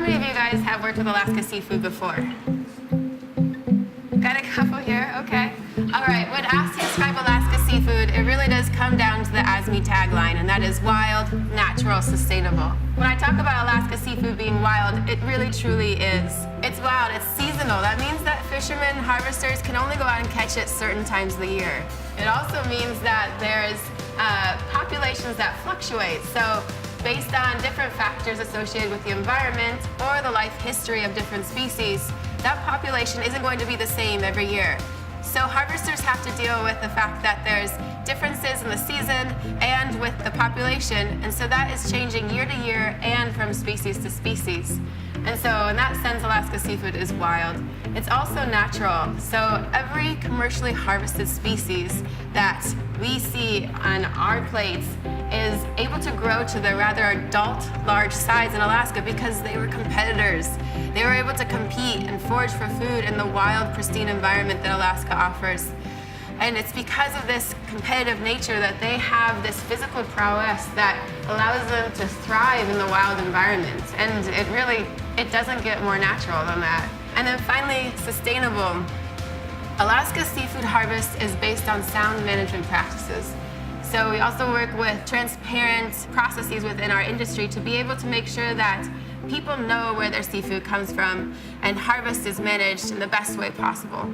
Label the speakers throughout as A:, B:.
A: many of you guys have worked with Alaska seafood before? Got a couple here, okay. All right, when asked to describe Alaska seafood, it really does come down to the ASME tagline, and that is wild, natural, sustainable. When I talk about Alaska seafood being wild, it really truly is. It's wild, it's seasonal. That means that fishermen, harvesters can only go out and catch it certain times of the year. It also means that there's populations that fluctuate. So based on different factors associated with the environment or the life history of different species, that population isn't going to be the same every year. So harvesters have to deal with the fact that there's differences in the season and with the population, and so that is changing year to year and from species to species. And so in that sense, Alaska seafood is wild. It's also natural. So every commercially harvested species that we see on our plates is able to grow to the rather adult, large size in Alaska because they were competitors. They were able to compete and forage for food in the wild, pristine environment that Alaska offers. And it's because of this competitive nature that they have this physical prowess that allows them to thrive in the wild environment. And it doesn't get more natural than that. And then finally, sustainable. Alaska's seafood harvest is based on sound management practices. So we also work with transparent processes within our industry to be able to make sure that people know where their seafood comes from and harvest is managed in the best way possible.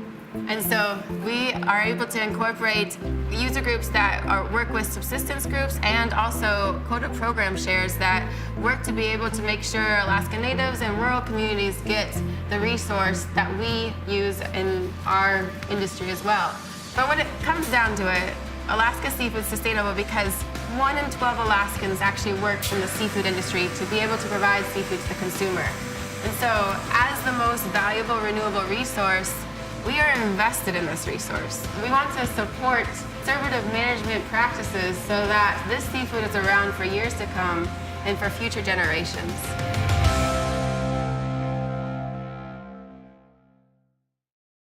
A: And so we are able to incorporate user groups that work with subsistence groups and also quota program shares that work to be able to make sure Alaska Natives and rural communities get the resource that we use in our industry as well. But when it comes down to it, Alaska seafood is sustainable because 1 in 12 Alaskans actually works in the seafood industry to be able to provide seafood to the consumer. And so as the most valuable renewable resource, we are invested in this resource. We want to support conservative management practices so that this seafood is around for years to come and for future generations.